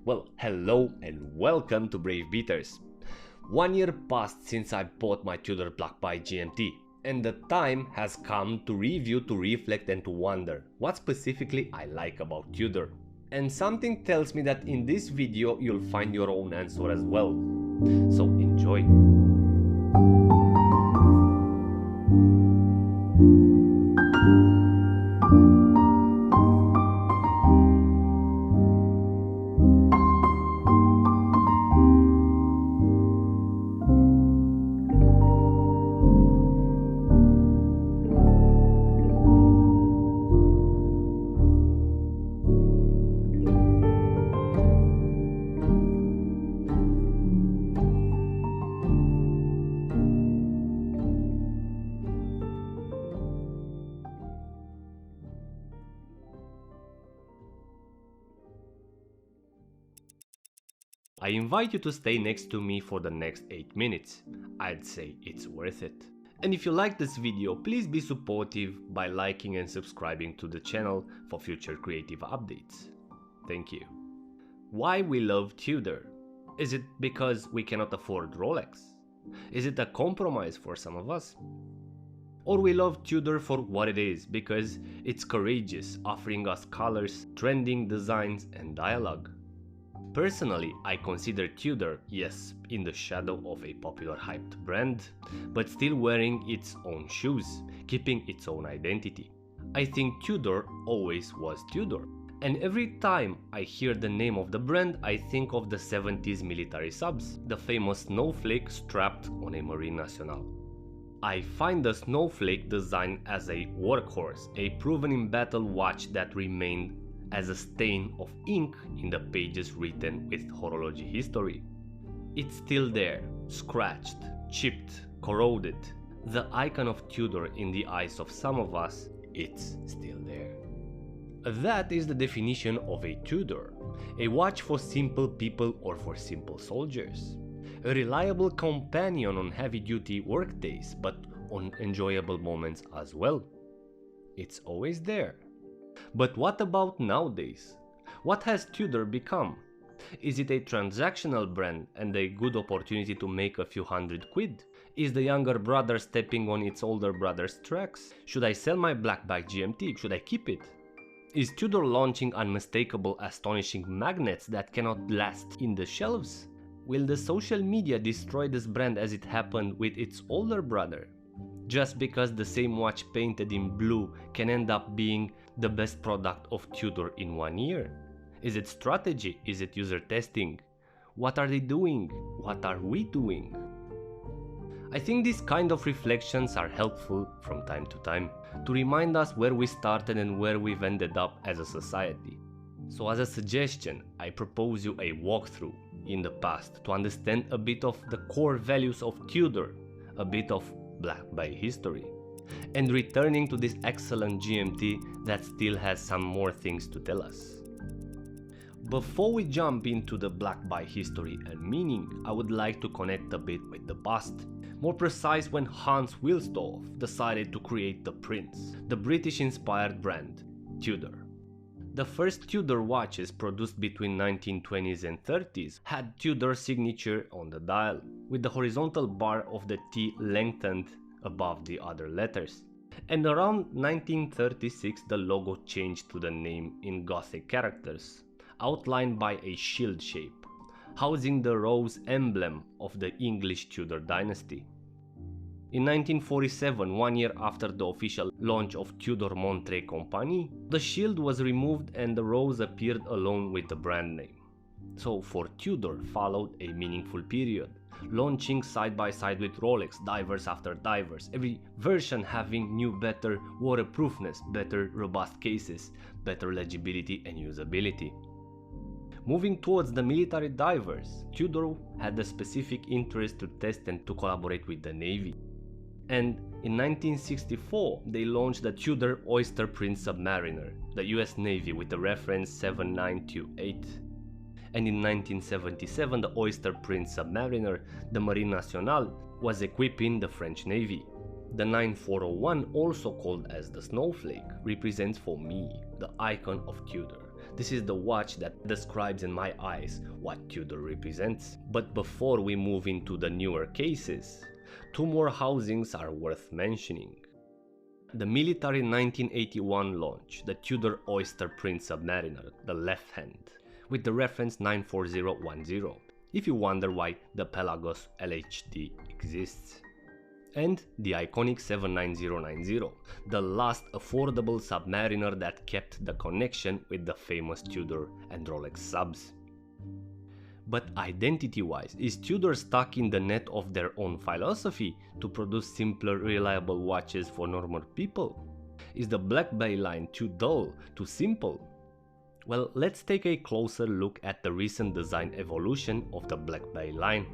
Well, hello and welcome to Brave Beaters. 1 year passed since I bought my Tudor Black Bay GMT, and the time has come to review, to reflect and to wonder what specifically I like about Tudor. And something tells me that in this video you'll find your own answer as well. So enjoy! I invite you to stay next to me for the next 8 minutes. I'd say it's worth it. And if you like this video, please be supportive by liking and subscribing to the channel for future creative updates. Thank you. Why we love Tudor? Is it because we cannot afford Rolex? Is it a compromise for some of us? Or we love Tudor for what it is, because it's courageous, offering us colors, trending designs and dialogue. Personally, I consider Tudor, yes, in the shadow of a popular hyped brand, but still wearing its own shoes, keeping its own identity. I think Tudor always was Tudor, and every time I hear the name of the brand, I think of the 70s military subs, the famous snowflake strapped on a Marine Nationale. I find the snowflake design as a workhorse, a proven in battle watch that remained as a stain of ink in the pages written with horology history. It's still there, scratched, chipped, corroded. The icon of Tudor in the eyes of some of us, it's still there. That is the definition of a Tudor, a watch for simple people or for simple soldiers. A reliable companion on heavy-duty workdays, but on enjoyable moments as well. It's always there. But what about nowadays? What has Tudor become? Is it a transactional brand and a good opportunity to make a few £100? Is the younger brother stepping on its older brother's tracks? Should I sell my Black Bay GMT? Should I keep it? Is Tudor launching unmistakable, astonishing magnets that cannot last in the shelves? Will the social media destroy this brand as it happened with its older brother? Just because the same watch painted in blue can end up being the best product of Tudor in 1 year? Is it strategy? Is it user testing? What are they doing? What are we doing? I think these kind of reflections are helpful from time to time to remind us where we started and where we've ended up as a society. So as a suggestion, I propose you a walkthrough in the past to understand a bit of the core values of Tudor, a bit of Black Bay history, and returning to this excellent GMT that still has some more things to tell us. Before we jump into the Black Bay history and meaning, I would like to connect a bit with the past. More precise, when Hans Wilsdorf decided to create the Prince, the British-inspired brand, Tudor. The first Tudor watches produced between 1920s and 30s had Tudor signature on the dial, with the horizontal bar of the T lengthened above the other letters. And around 1936 the logo changed to the name in Gothic characters, outlined by a shield shape, housing the rose emblem of the English Tudor dynasty. In 1947, 1 year after the official launch of Tudor Montre Company, the shield was removed and the rose appeared alone with the brand name. So for Tudor followed a meaningful period, launching side by side with Rolex, divers after divers, every version having new better waterproofness, better robust cases, better legibility and usability. Moving towards the military divers, Tudor had a specific interest to test and to collaborate with the Navy. And in 1964 they launched the Tudor Oyster Prince Submariner, the US Navy, with the reference 7928. And in 1977 the Oyster Prince Submariner, the Marine Nationale, was equipping the French Navy. The 9401, also called as the Snowflake, represents for me the icon of Tudor, This is the watch that describes in my eyes what Tudor represents. But before we move into the newer cases, two more housings are worth mentioning. The military 1981 launch, the Tudor Oyster Prince Submariner, the left hand, with the reference 94010, if you wonder why the Pelagos LHD exists. And the iconic 79090, the last affordable submariner that kept the connection with the famous Tudor and Rolex subs. But identity-wise, is Tudor stuck in the net of their own philosophy to produce simpler, reliable watches for normal people? Is the Black Bay line too dull, too simple? Well, let's take a closer look at the recent design evolution of the Black Bay line.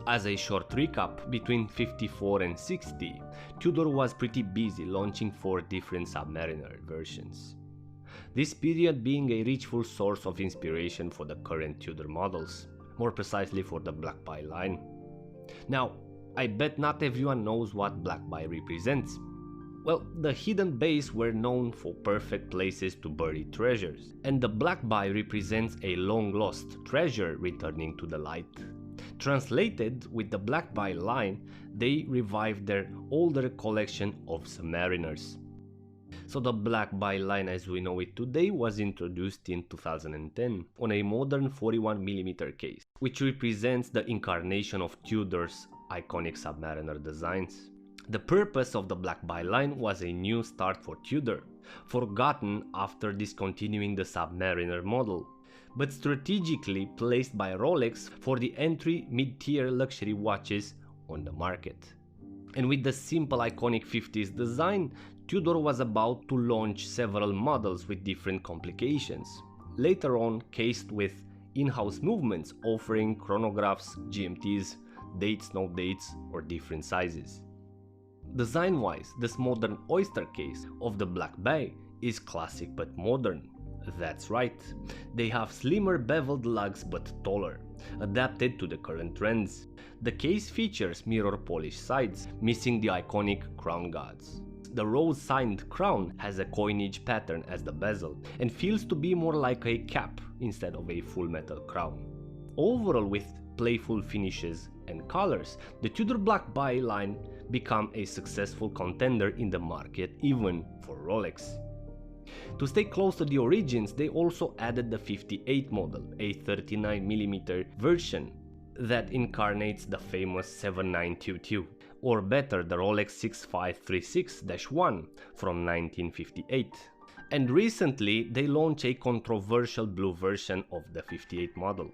As a short recap, between 54 and 60, Tudor was pretty busy launching 4 different Submariner versions. This period being a richful source of inspiration for the current Tudor models, more precisely for the Black Bay line. Now, I bet not everyone knows what Black Bay represents. Well, the hidden bays were known for perfect places to bury treasures, and the Black Bay represents a long-lost treasure returning to the light. Translated, with the Black Bay line, they revived their older collection of Submariners. So the Black Bay line as we know it today was introduced in 2010 on a modern 41mm case, which represents the incarnation of Tudor's iconic Submariner designs. The purpose of the Black Bay line was a new start for Tudor, forgotten after discontinuing the Submariner model, but strategically placed by Rolex for the entry mid-tier luxury watches on the market. And with the simple iconic 50s design, Tudor was about to launch several models with different complications, later on cased with in-house movements offering chronographs, GMTs, dates, no dates, or different sizes. Design-wise, this modern oyster case of the Black Bay is classic but modern. That's right, they have slimmer beveled lugs but taller, adapted to the current trends. The case features mirror polished sides, missing the iconic crown guards. The rose-signed crown has a coinage pattern as the bezel and feels to be more like a cap instead of a full metal crown. Overall, with playful finishes and colors, the Tudor Black Bay line became a successful contender in the market even for Rolex. To stay close to the origins, they also added the 58 model, a 39mm version that incarnates the famous 7922, or better the Rolex 6536-1 from 1958. And recently they launched a controversial blue version of the 58 model.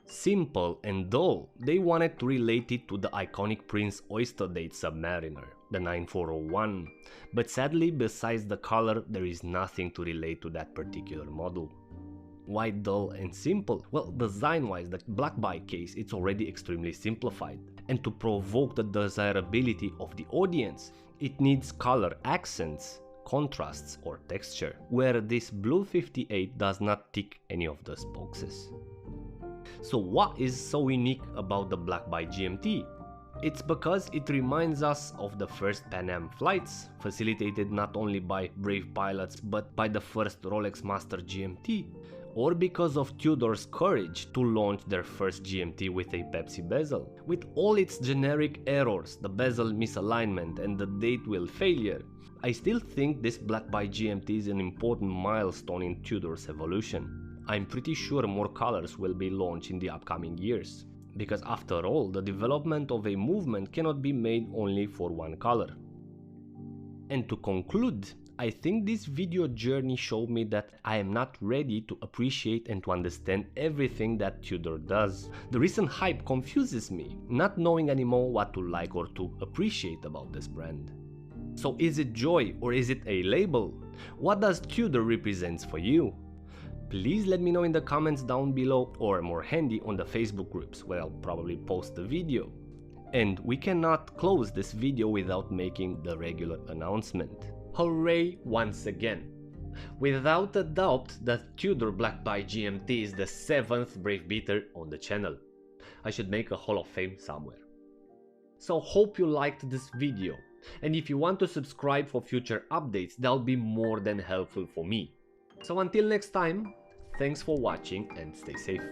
Simple and dull, they wanted to relate it to the iconic Prince Oyster Date Submariner, the 9401, but sadly besides the color there is nothing to relate to that particular model. Why dull and simple? Well, design-wise, the Black Bay case it's already extremely simplified, and to provoke the desirability of the audience, it needs color accents, contrasts or texture, where this blue 58 does not tick any of those boxes. So what is so unique about the Black Bay GMT? It's because it reminds us of the first Pan Am flights, facilitated not only by brave pilots but by the first Rolex Master GMT, or because of Tudor's courage to launch their first GMT with a Pepsi bezel. With all its generic errors, the bezel misalignment and the date wheel failure, I still think this Black Bay GMT is an important milestone in Tudor's evolution. I'm pretty sure more colors will be launched in the upcoming years, because after all, the development of a movement cannot be made only for one color. And to conclude, I think this video journey showed me that I am not ready to appreciate and to understand everything that Tudor does. The recent hype confuses me, not knowing anymore what to like or to appreciate about this brand. So is it joy or is it a label? What does Tudor represent for you? Please let me know in the comments down below, or more handy on the Facebook groups where I'll probably post the video. And we cannot close this video without making the regular announcement. Hooray once again! Without a doubt, the Tudor Black Bay GMT is the 7th brave beater on the channel. I should make a Hall of Fame somewhere. So hope you liked this video, and if you want to subscribe for future updates, that'll be more than helpful for me. So until next time, thanks for watching and stay safe.